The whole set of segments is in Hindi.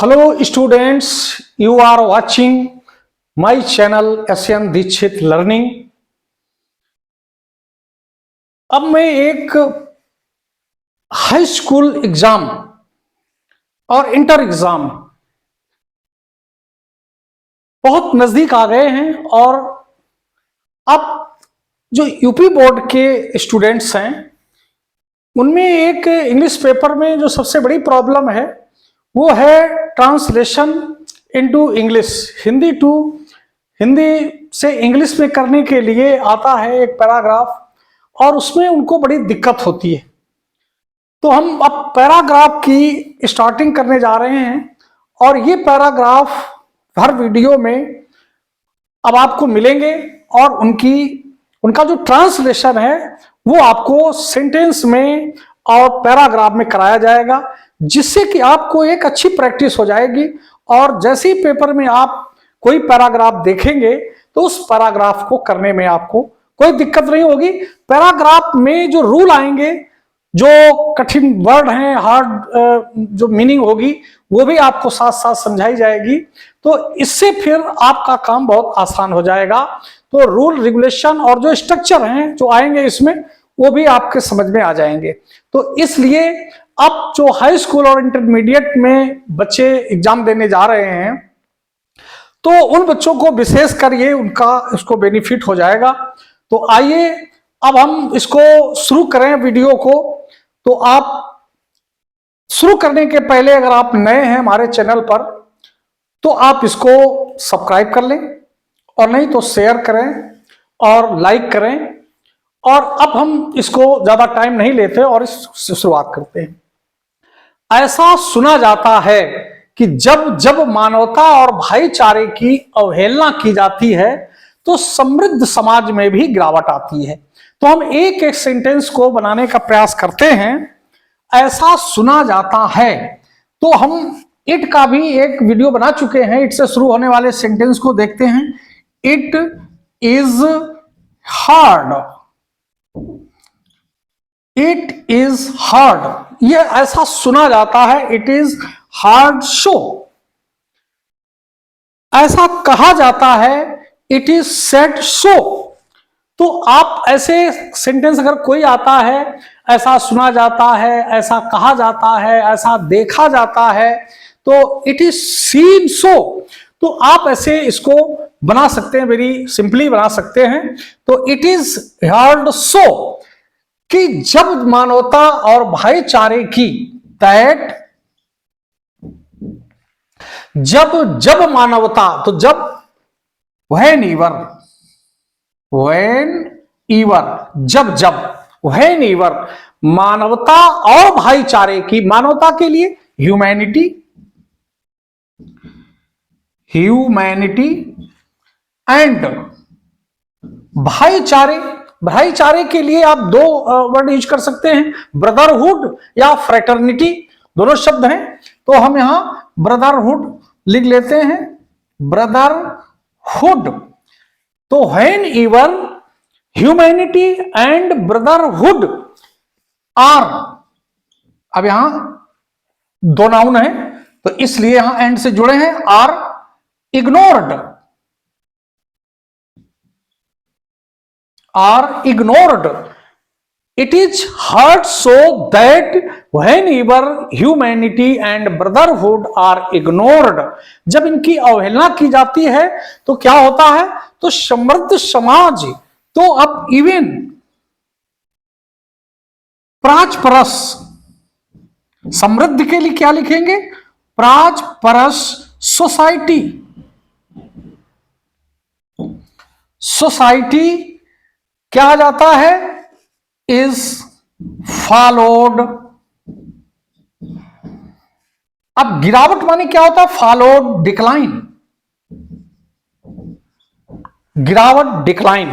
Hello students, you are watching my channel SN Dikshit Learning। अब मैं एक हाई स्कूल एग्जाम और इंटर एग्जाम बहुत नजदीक आ गए हैं और अब जो यूपी बोर्ड के स्टूडेंट्स हैं उनमें एक इंग्लिश पेपर में जो सबसे बड़ी प्रॉब्लम है वो है ट्रांसलेशन इनटू इंग्लिश। हिंदी से इंग्लिश में करने के लिए आता है एक पैराग्राफ और उसमें उनको बड़ी दिक्कत होती है। तो हम अब पैराग्राफ की स्टार्टिंग करने जा रहे हैं और ये पैराग्राफ हर वीडियो में अब आपको मिलेंगे और उनका जो ट्रांसलेशन है वो आपको सेंटेंस में और पैराग्राफ में कराया जाएगा, जिससे कि आपको एक अच्छी प्रैक्टिस हो जाएगी। और जैसे ही पेपर में आप कोई पैराग्राफ देखेंगे तो उस पैराग्राफ को करने में आपको कोई दिक्कत नहीं होगी। पैराग्राफ में जो रूल आएंगे, जो कठिन वर्ड हैं, हार्ड जो मीनिंग होगी वो भी आपको साथ साथ समझाई जाएगी। तो इससे फिर आपका काम बहुत आसान हो जाएगा। तो रूल रेगुलेशन और जो स्ट्रक्चर हैं जो आएंगे इसमें वो भी आपके समझ में आ जाएंगे। तो इसलिए अब जो हाई स्कूल और इंटरमीडिएट में बच्चे एग्जाम देने जा रहे हैं तो उन बच्चों को विशेष कर ये इसको बेनिफिट हो जाएगा। तो आइए अब हम इसको शुरू करें वीडियो को। तो आप शुरू करने के पहले अगर आप नए हैं हमारे चैनल पर तो आप इसको सब्सक्राइब कर लें और नहीं तो शेयर करें और लाइक करें। और अब हम इसको ज्यादा टाइम नहीं लेते और इससे शुरुआत करते हैं। ऐसा सुना जाता है कि जब जब मानवता और भाईचारे की अवहेलना की जाती है तो समृद्ध समाज में भी गिरावट आती है। तो हम एक एक सेंटेंस को बनाने का प्रयास करते हैं। ऐसा सुना जाता है, तो हम इट का भी एक वीडियो बना चुके हैं। इट से शुरू होने वाले सेंटेंस को देखते हैं। It is hard, it is hard, ये ऐसा सुना जाता है। It is hard show. ऐसा कहा जाता है, इट इज सेड सो। तो आप ऐसे सेंटेंस अगर कोई आता है, ऐसा सुना जाता है, ऐसा कहा जाता है, ऐसा देखा जाता है, तो इट इज सीन सो। तो आप ऐसे इसको बना सकते हैं, वेरी सिंपली बना सकते हैं। तो इट इज हर्ड सो कि जब मानवता और भाईचारे की दैट, जब मानवता, तो जब व्हेन एवर मानवता और भाईचारे की, मानवता के लिए ह्यूमैनिटी एंड भाईचारे के लिए आप दो वर्ड यूज कर सकते हैं, ब्रदरहुड या फ्रेटर्निटी, दोनों शब्द हैं। तो हम यहां ब्रदरहुड लिख लेते हैं, ब्रदरहुड। तो whenever humanity and brotherhood are, अब यहां दो नाउन है तो इसलिए यहां एंड से जुड़े हैं, are ignored, it is hurt so that whenever humanity and brotherhood are ignored, जब इनकी अवहेलना की जाती है तो क्या होता है, तो समृद्ध समाज, तो अब इवन प्राचपरस, समृद्ध के लिए क्या लिखेंगे, प्राचपरस सोसाइटी क्या आ जाता है, इज फॉलोड। अब गिरावट माने क्या होता है, फॉलोड डिक्लाइन, गिरावट डिक्लाइन।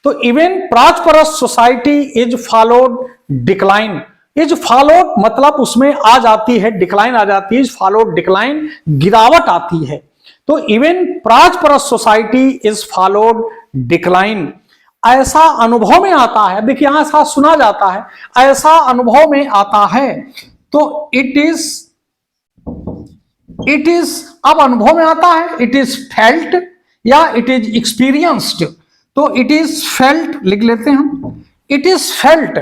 तो even prosperous society is followed decline. Is followed मतलब उसमें आ जाती है डिक्लाइन, आ जाती है, इज फॉलोड डिक्लाइन, गिरावट आती है। तो even prosperous society is followed decline. ऐसा अनुभव में आता है, देखिए यहां ऐसा सुना जाता है, ऐसा अनुभव में आता है। तो इट इज इट इज, अब अनुभव में आता है, इट इज फेल्ट या इट इज एक्सपीरियंस्ड। तो इट इज फेल्ट लिख लेते हैं हम, इट इज फेल्ट,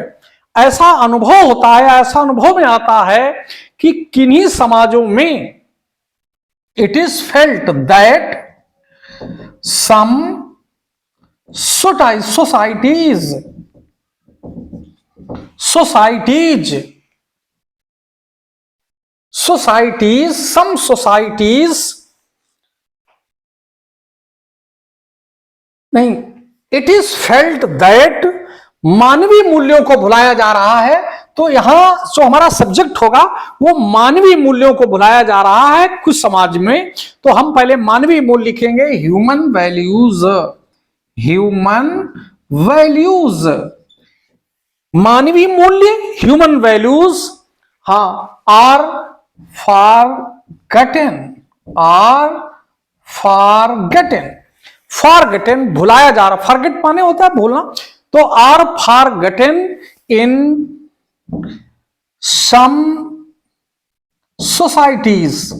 ऐसा अनुभव होता है, ऐसा अनुभव में आता है कि किन्हीं समाजों में, it is felt that some societies some societies, नहीं, इट इज फेल्ट दैट, मानवीय मूल्यों को भुलाया जा रहा है। तो यहां जो हमारा सब्जेक्ट होगा वो मानवीय मूल्यों को भुलाया जा रहा है कुछ समाज में। तो हम पहले मानवीय मूल्य लिखेंगे, ह्यूमन वैल्यूज, ह्यूमन वैल्यूज, मानवीय मूल्य, ह्यूमन वैल्यूज, हाँ, आर फॉरगॉटन, फॉरगॉटन भुलाया जा रहा, फॉरगेट माने होता है भूलना, तो are forgotten in some societies,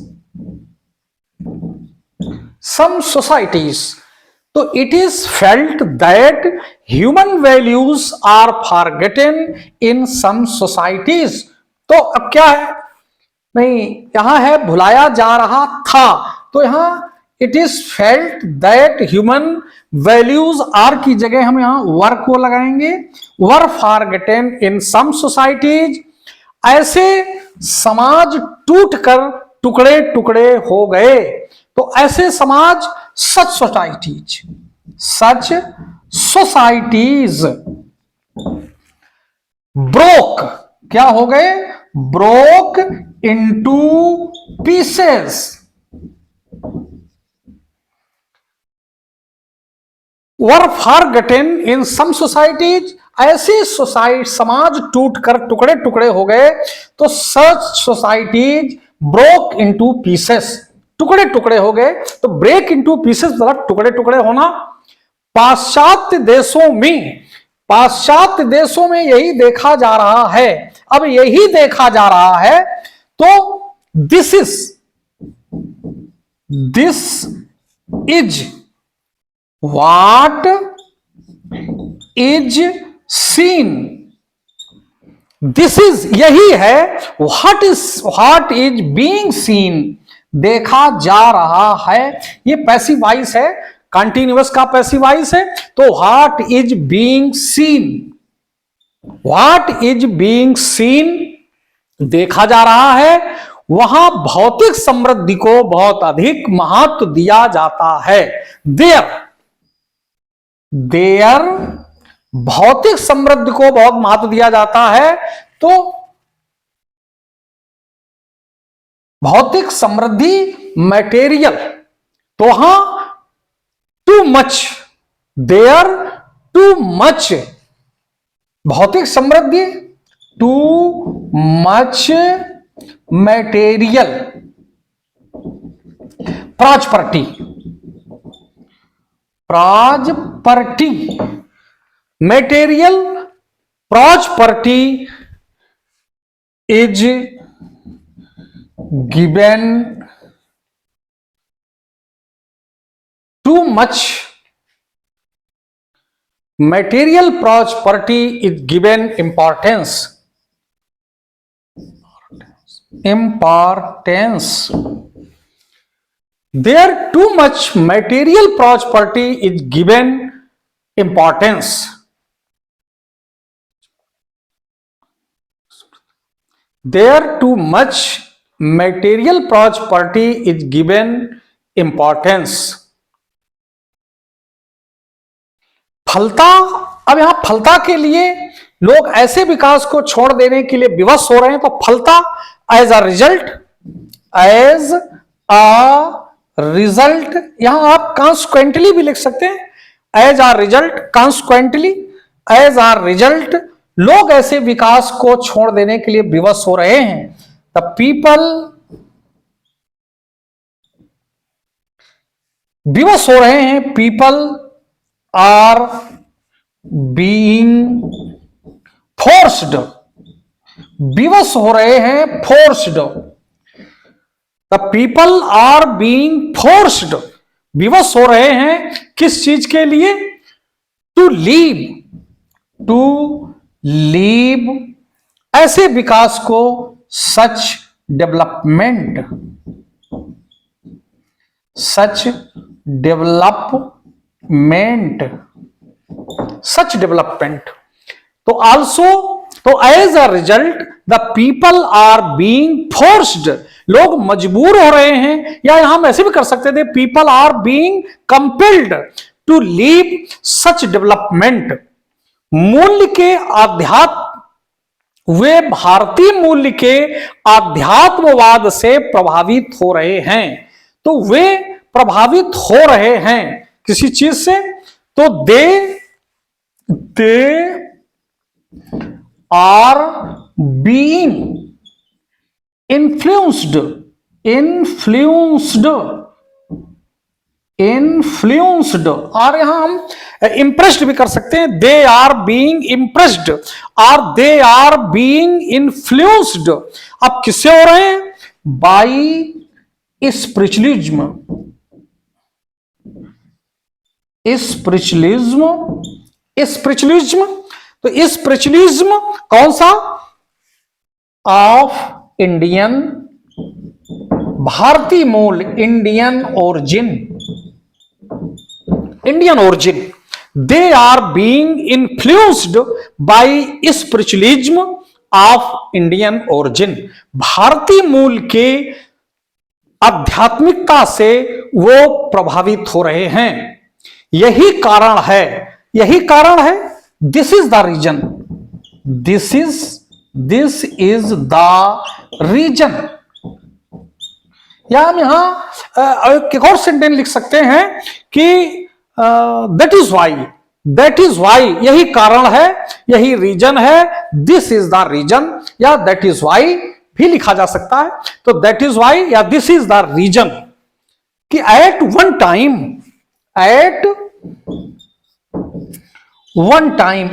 तो it is felt that human values are forgotten in some societies. तो अब क्या है, नहीं, यहां है भुलाया जा रहा था, तो यहां it is felt that human values, are की जगह हम यहां वर को लगाएंगे, वर फॉरगॉटन इन सम सोसाइटीज, ऐसे समाज टूटकर टुकड़े टुकड़े हो गए। तो ऐसे समाज, सच सोसाइटीज ब्रोक, क्या हो गए, broke into pieces, were forgotten in some societies, ऐसी समाज टूटकर टुकड़े टुकड़े हो गए। तो सच सोसाइटीज ब्रोक इनटू पीसेस, टुकड़े टुकड़े हो गए। तो ब्रेक इनटू पीसेस मतलब टुकड़े टुकड़े होना। पाश्चात्य देशों में यही देखा जा रहा है, अब यही देखा जा रहा है। तो this is what is seen, this is, यही है, व्हाट इज बीइंग सीन, देखा जा रहा है। ये पैसिव वॉइस है, कंटिन्यूअस का पैसिव वॉइस है। तो व्हाट इज बीइंग सीन, देखा जा रहा है। वहां भौतिक समृद्धि को बहुत अधिक महत्व दिया जाता है। देयर भौतिक समृद्धि को बहुत महत्व दिया जाता है। तो भौतिक समृद्धि, मटेरियल, तो वहां too much, there too much, भौतिक समृद्धि, too much material prosperity, material prosperity is given, too much material prosperity is given importance. There too much material prosperity is given importance. There too much material prosperity is given importance. फलता, अब यहां फलता के लिए लोग ऐसे विकास को छोड़ देने के लिए विवश हो रहे हैं। तो फलता एज अ रिजल्ट, यहां आप कॉन्सिक्वेंटली भी लिख सकते हैं, as a result, consequently, as a result, लोग ऐसे विकास को छोड़ देने के लिए विवश हो रहे हैं। द पीपल विवश हो रहे हैं, पीपल आर बीइंग फोर्स्ड, विवश हो रहे हैं, forced, the people are being forced, विवश हो रहे हैं किस चीज के लिए? टू लीव ऐसे विकास को, सच डेवलपमेंट तो आल्सो, तो as a result the people are being forced, लोग मजबूर हो रहे हैं, या हम ऐसे भी कर सकते थे, people are being compelled to leave such development. मूल्य के आध्यात्म, वे भारतीय मूल्य के आध्यात्मवाद से प्रभावित हो रहे हैं। तो वे प्रभावित हो रहे हैं किसी चीज से, तो दे आर बीइंग इन्फ्लुएंस्ड और यहां हम इंप्रेस्ड भी कर सकते हैं, दे आर बीइंग इंप्रेस्ड और दे आर बीइंग इन्फ्लुएंस्ड। अब किससे हो रहे हैं? By spiritualism. तो स्पिरिचुअलिज्म कौन सा? ऑफ इंडियन, भारतीय मूल, Indian origin. They are being influenced by spiritualism of Indian origin, भारतीय मूल के आध्यात्मिकता से वो प्रभावित हो रहे हैं। यही कारण है, दिस इज द रीजन। या हम यहां एक और सेंटेंस लिख सकते हैं कि दैट इज वाई, यही कारण है, यही रीजन है, दिस इज द रीजन, या दैट इज वाई भी लिखा जा सकता है। तो दैट इज वाई या दिस इज द रीजन कि एट वन टाइम,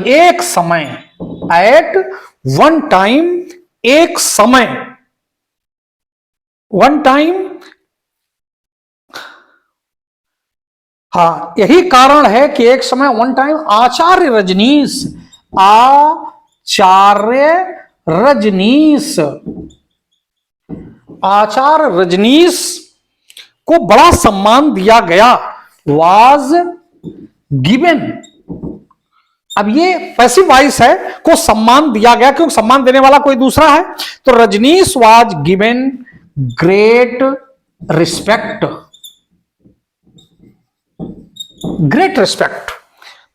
एक समय, हाँ, यही कारण है कि एक समय वन टाइम आचार्य रजनीश को बड़ा सम्मान दिया गया, वाज गिवन। अब ये पैसिव वॉइस है, को सम्मान दिया गया क्योंकि सम्मान देने वाला कोई दूसरा है। तो Rajneesh was given great respect.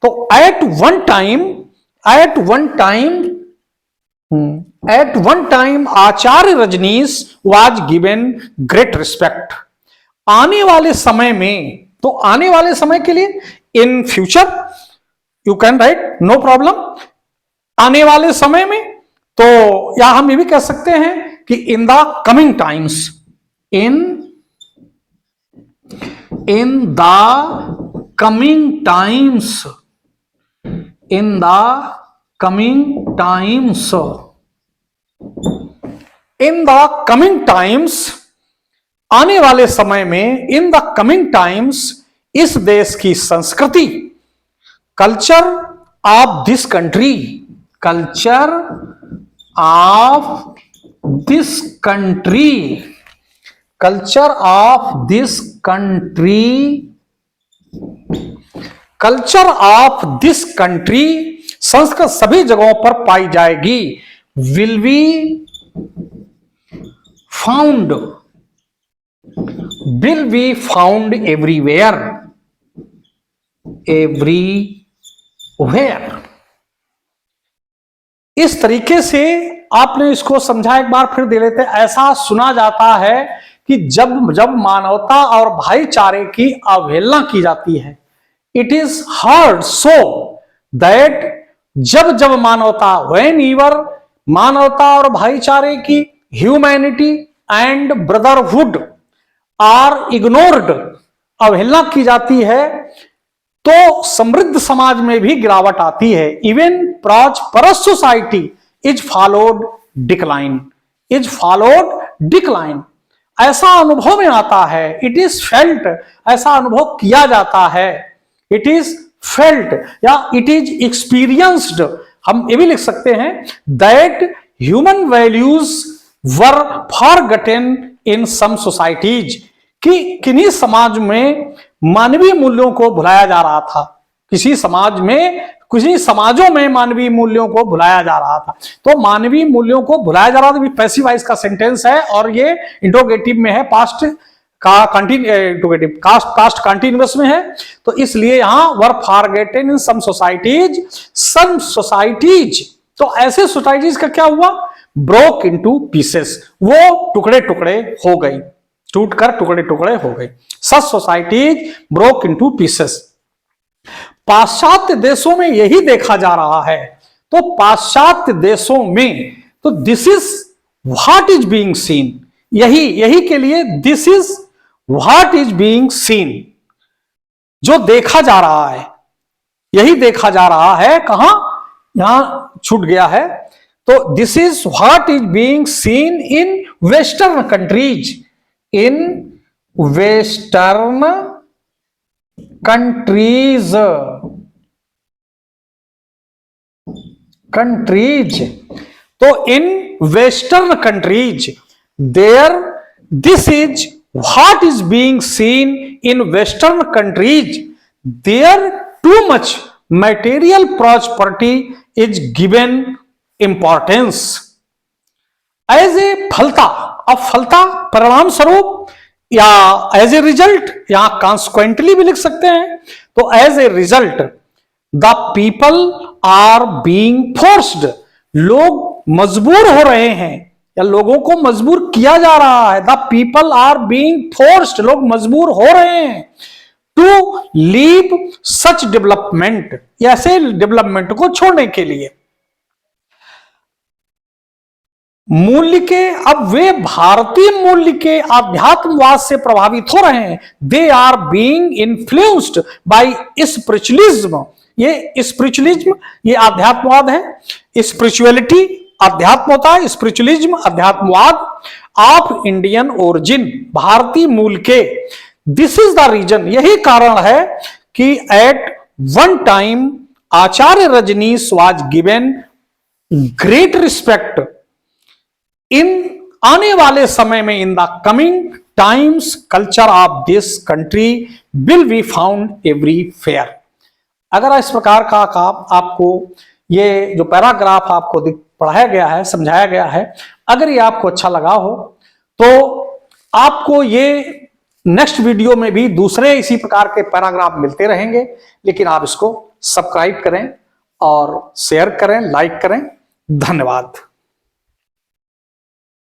तो at one time Acharya Rajneesh was given great respect. आने वाले समय में, तो आने वाले समय के लिए in future you can write, no problem. आने वाले समय में, तो या हम ये भी कह सकते हैं कि इन the coming times, in the coming times, आने वाले समय में, इन द कमिंग टाइम्स, इस देश की संस्कृति, culture of this country, Sanskrit सभी जगहों पर पाई जाएगी, विल बी फाउंड एवरीवेयर। इस तरीके से आपने इसको समझा, एक बार फिर दे लेते। ऐसा सुना जाता है कि जब मानवता और भाईचारे की अवहेलना की जाती है, it is heard so that, जब मानवता और भाईचारे की, humanity and brotherhood are ignored, अवहेलना की जाती है, तो समृद्ध समाज में भी गिरावट आती है। Even prosperous society is followed decline. ऐसा अनुभव में आता है, इट इज फेल्ट, ऐसा अनुभव किया जाता है, इट इज फेल्ट या इट इज एक्सपीरियंस्ड, हम ये भी लिख सकते हैं, that human values were forgotten in some societies, कि किन्हीं समाज में मानवीय मूल्यों को भुलाया जा रहा था, किसी समाजों में मानवीय मूल्यों को भुलाया जा रहा था। तो मानवीय मूल्यों को भुलाया जा रहा था, पैसिव वॉइस का सेंटेंस है और ये इंट्रोगेटिव में है, पास्ट का कंटिन्यूटिव कास्ट कंटिन्यूअस में है, तो इसलिए यहां वर फॉरगॉटन इन सम सोसाइटीज। तो ऐसे सोसाइटीज का क्या हुआ, ब्रोक इनटू पीसेस, वो टुकड़े टुकड़े हो गई, टूटकर टुकड़े टुकड़े हो गई। सच सोसाइटीज ब्रोक इनटू पीसेस। पाश्चात्य देशों में यही देखा जा रहा है। तो पाश्चात्य देशों में तो this is what is being scene, यही के लिए this is what is being scene, जो देखा जा रहा है, यही देखा जा रहा है। कहां, यहां छूट गया है। तो this is what is being seen in western countries, in western countries. तो in western countries there, this is what is being seen in western countries, there too much material prosperity is given importance as a फलता। अब फलता परिणाम स्वरूप या एज ए रिजल्ट, यहां कॉन्सिक्वेंटली भी लिख सकते हैं। तो as a result the people are being forced, लोग मजबूर हो रहे हैं या लोगों को मजबूर किया जा रहा है। The people are being forced, लोग मजबूर हो रहे हैं टू लीव सच डेवलपमेंट, ऐसे डेवलपमेंट को छोड़ने के लिए। मूल्य के, अब वे भारतीय मूल्य के आध्यात्मवाद से प्रभावित हो रहे हैं। They are being influenced by spiritualism, ये स्पिरिचुअलिज्म ये आध्यात्मवाद है, स्पिरिचुअलिटी अध्यात्म होता है, स्पिरिचुअलिज्म अध्यात्मवाद ऑफ इंडियन ओरिजिन, भारतीय मूल के। दिस इज द रीजन, यही कारण है कि at one time Acharya Rajneesh was given great respect, इन आने वाले समय में in the coming times culture of this country will be found everywhere. अगर इस प्रकार का आपको ये जो पैराग्राफ आपको पढ़ाया गया है, समझाया गया है, अगर ये आपको अच्छा लगा हो तो आपको ये नेक्स्ट वीडियो में भी दूसरे इसी प्रकार के पैराग्राफ मिलते रहेंगे, लेकिन आप इसको सब्सक्राइब करें और शेयर करें, लाइक करें। धन्यवाद।